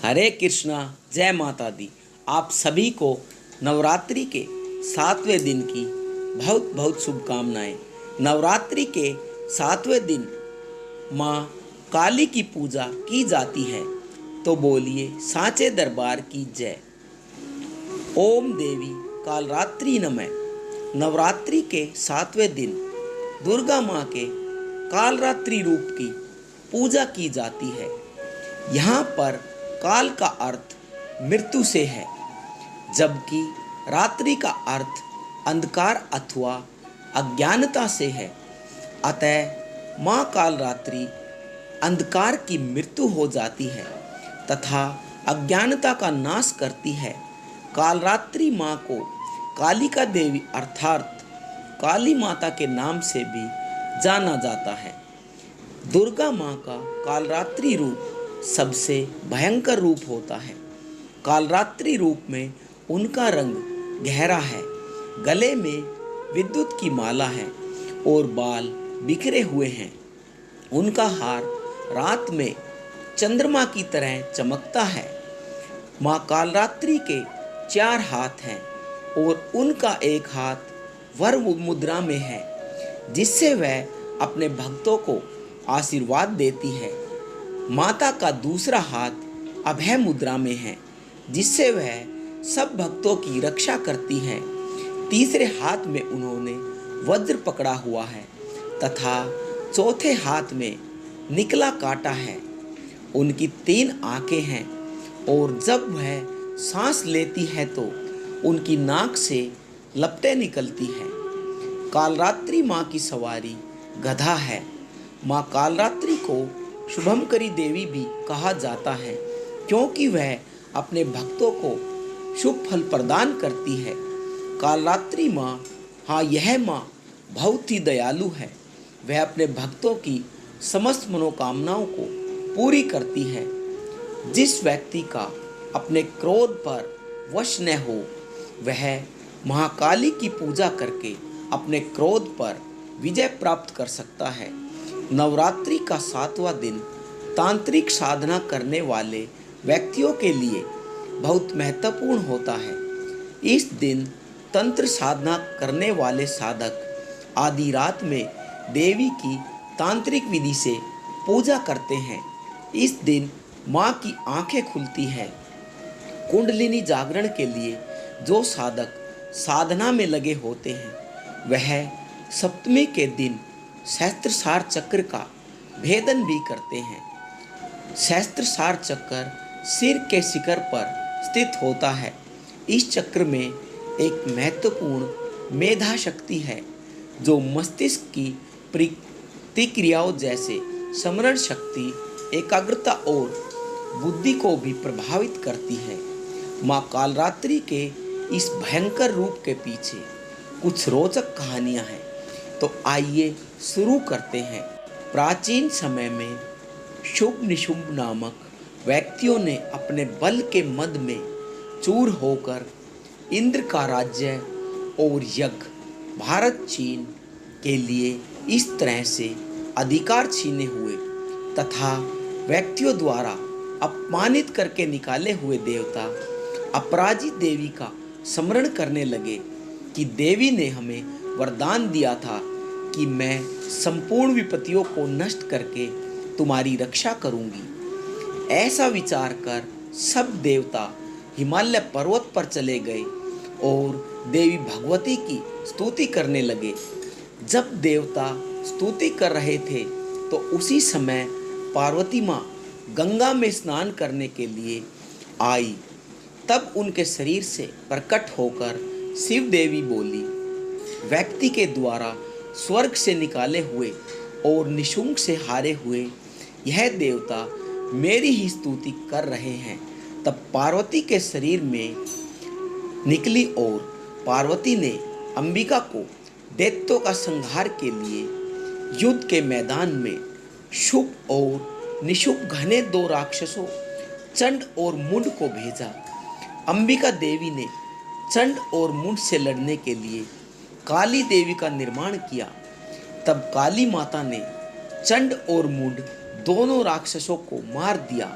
हरे कृष्णा। जय माता दी। आप सभी को नवरात्रि के 7वें दिन की बहुत बहुत शुभकामनाएं। नवरात्रि के 7वें दिन माँ काली की पूजा की जाती है, तो बोलिए साचे दरबार की जय। ओम देवी कालरात्रि नमः। नवरात्रि के 7वें दिन दुर्गा माँ के कालरात्रि रूप की पूजा की जाती है। यहाँ पर काल का अर्थ मृत्यु से है, जबकि रात्रि का अर्थ अंधकार अथवा अज्ञानता से है। अतः माँ कालरात्रि अंधकार की मृत्यु हो जाती है तथा अज्ञानता का नाश करती है। कालरात्रि माँ को कालिका देवी अर्थात काली माता के नाम से भी जाना जाता है। दुर्गा माँ का कालरात्रि रूप सबसे भयंकर रूप होता है। कालरात्रि रूप में उनका रंग गहरा है, गले में विद्युत की माला है और बाल बिखरे हुए हैं। उनका हार रात में चंद्रमा की तरह चमकता है। माँ कालरात्रि के 4 हाथ हैं और उनका एक हाथ वर मुद्रा में है, जिससे वह अपने भक्तों को आशीर्वाद देती है। माता का दूसरा हाथ अभय मुद्रा में है, जिससे वह सब भक्तों की रक्षा करती है। तीसरे हाथ में उन्होंने वज्र पकड़ा हुआ है तथा चौथे हाथ में निकला कांटा है। उनकी 3 आंखें हैं और जब वह सांस लेती है तो उनकी नाक से लपटें निकलती हैं। कालरात्रि माँ की सवारी गधा है। माँ कालरात्रि को शुभंकरी देवी भी कहा जाता है, क्योंकि वह अपने भक्तों को शुभ फल प्रदान करती है। कालरात्रि माँ, हाँ यह माँ बहुत ही दयालु है। वह अपने भक्तों की समस्त मनोकामनाओं को पूरी करती है। जिस व्यक्ति का अपने क्रोध पर वश न हो, वह महाकाली की पूजा करके अपने क्रोध पर विजय प्राप्त कर सकता है। नवरात्रि का 7वां दिन तांत्रिक साधना करने वाले व्यक्तियों के लिए बहुत महत्वपूर्ण होता है। इस दिन तंत्र साधना करने वाले साधक आधी रात में देवी की तांत्रिक विधि से पूजा करते हैं। इस दिन माँ की आंखें खुलती है। कुंडलिनी जागरण के लिए जो साधक साधना में लगे होते हैं, वह सप्तमी के दिन सहस्त्रसार चक्र का भेदन भी करते हैं। सहस्त्रसार चक्र सिर के शिखर पर स्थित होता है। इस चक्र में एक महत्वपूर्ण मेधा शक्ति है, जो मस्तिष्क की प्रतिक्रियाओं जैसे स्मरण शक्ति, एकाग्रता और बुद्धि को भी प्रभावित करती है। माँ कालरात्रि के इस भयंकर रूप के पीछे कुछ रोचक कहानियाँ हैं, तो आइए शुरू करते हैं। प्राचीन समय में शुभ निशुंभ नामक व्यक्तियों ने अपने बल के मद में चूर होकर इंद्र का राज्य और यज्ञ भारत चीन के लिए इस तरह से अधिकार छीने हुए तथा व्यक्तियों द्वारा अपमानित करके निकाले हुए देवता अपराजित देवी का स्मरण करने लगे कि देवी ने हमें वरदान दिया था कि मैं संपूर्ण विपत्तियों को नष्ट करके तुम्हारी रक्षा करूंगी। ऐसा विचार कर सब देवता हिमालय पर्वत पर चले गए और देवी भगवती की स्तुति करने लगे। जब देवता स्तुति कर रहे थे तो उसी समय पार्वती माँ गंगा में स्नान करने के लिए आई। तब उनके शरीर से प्रकट होकर शिव देवी बोली, व्यक्ति के द्वारा स्वर्ग से निकाले हुए और निशुंभ से हारे हुए यह देवता मेरी ही स्तुति कर रहे हैं। तब पार्वती के शरीर में निकली और पार्वती ने अंबिका को दैत्यों का संहार के लिए युद्ध के मैदान में शुभ और निशुभ घने 2 राक्षसों चंड और मुंड को भेजा। अंबिका देवी ने चंड और मुंड से लड़ने के लिए काली देवी का निर्माण किया। तब काली माता ने चंड और मुंड दोनों राक्षसों को मार दिया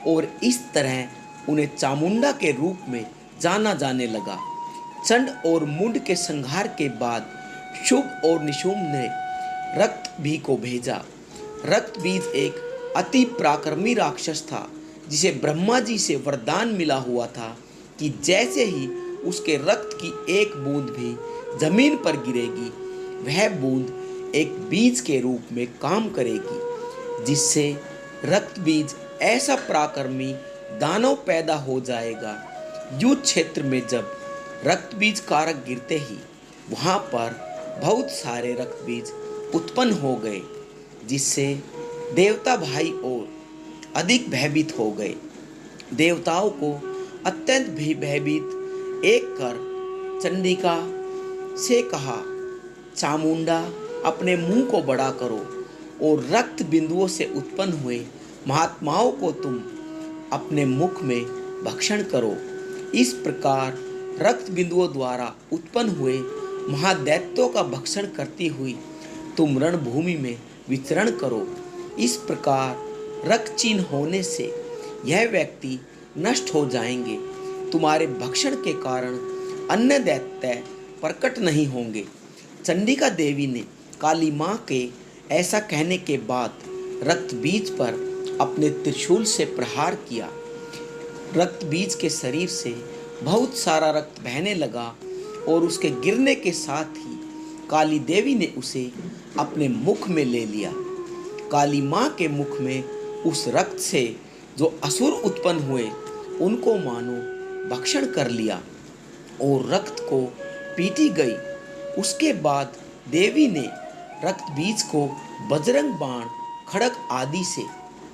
और इस तरह उन्हें चामुंडा के रूप में जाना जाने लगा। चंड और मुंड के संहार के बाद शुभ और निशुंभ ने रक्तबीज को भेजा। रक्तबीज एक अति पराक्रमी राक्षस था जिसे ब्रह्मा जी से वरदान मिला हुआ था कि जैसे ही उसके रक्त की एक बूंद भी जमीन पर गिरेगी, वह बूंद एक बीज के रूप में काम करेगी, जिससे रक्तबीज ऐसा पराक्रमी दानव पैदा हो जाएगा। युद्ध क्षेत्र में जब रक्तबीज कारक गिरते ही वहाँ पर बहुत सारे रक्तबीज उत्पन्न हो गए, जिससे देवता भाई और अधिक भयभीत हो गए। देवताओं को अत्यंत भी भयभीत एक कर चंडिका से कहा, चामुंडा अपने मुंह को बड़ा करो और रक्त बिंदुओं से उत्पन्न हुए महात्माओं को तुम अपने मुख में भक्षण करो। इस प्रकार रक्त बिंदुओं द्वारा उत्पन्न हुए महादैत्यों का भक्षण करती हुई तुम रणभूमि में विचरण करो। इस प्रकार रक्त चिन्ह होने से यह व्यक्ति नष्ट हो जाएंगे। तुम्हारे भक्षण के कारण अन्य दैत्य प्रकट नहीं होंगे। चंडिका देवी ने काली माँ के ऐसा कहने के बाद रक्तबीज पर अपने त्रिशूल से प्रहार किया। रक्तबीज के शरीर से बहुत सारा रक्त बहने लगा और उसके गिरने के साथ ही काली देवी ने उसे अपने मुख में ले लिया। काली माँ के मुख में उस रक्त से जो असुर उत्पन्न हुए उनको मानो भक्षण कर लिया और रक्त को पीटी गई। उसके बाद देवी ने रक्तबीज को बजरंग बाण, खड़ग आदि से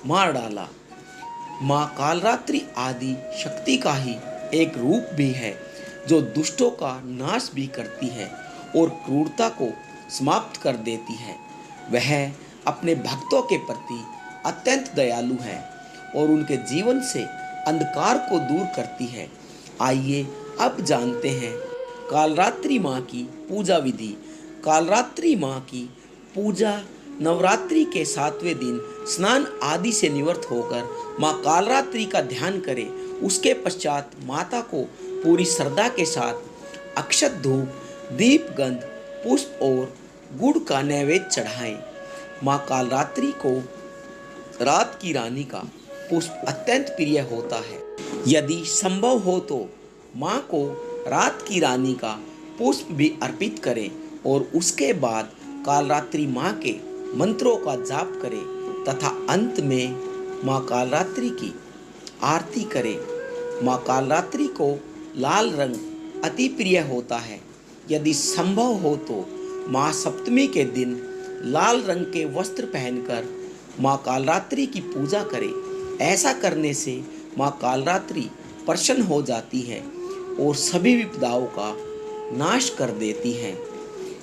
मार डाला। माँ कालरात्रि आदि शक्ति का ही एक रूप भी है जो दुष्टों का नाश भी करती है और क्रूरता को समाप्त कर देती है। वह अपने भक्तों के प्रति अत्यंत दयालु है और उनके जीवन से अंधकार को दूर करती है। आइए अब जानते हैं कालरात्रि माँ की पूजा विधि। कालरात्रि माँ की पूजा नवरात्रि के 7वें दिन स्नान आदि से निवृत्त होकर माँ कालरात्रि का ध्यान करें। उसके पश्चात माता को पूरी श्रद्धा के साथ अक्षत, धूप, दीप, गंध, पुष्प और गुड़ का नैवेद्य चढ़ाएं। माँ कालरात्रि को रात की रानी का पुष्प अत्यंत प्रिय होता है। यदि संभव हो तो माँ को रात की रानी का पुष्प भी अर्पित करें और उसके बाद कालरात्रि माँ के मंत्रों का जाप करें तथा अंत में माँ कालरात्रि की आरती करें। माँ कालरात्रि को लाल रंग अति प्रिय होता है। यदि संभव हो तो महासप्तमी के दिन लाल रंग के वस्त्र पहनकर माँ कालरात्रि की पूजा करें। ऐसा करने से माँ कालरात्रि प्रसन्न हो जाती है और सभी विपदाओं का नाश कर देती हैं।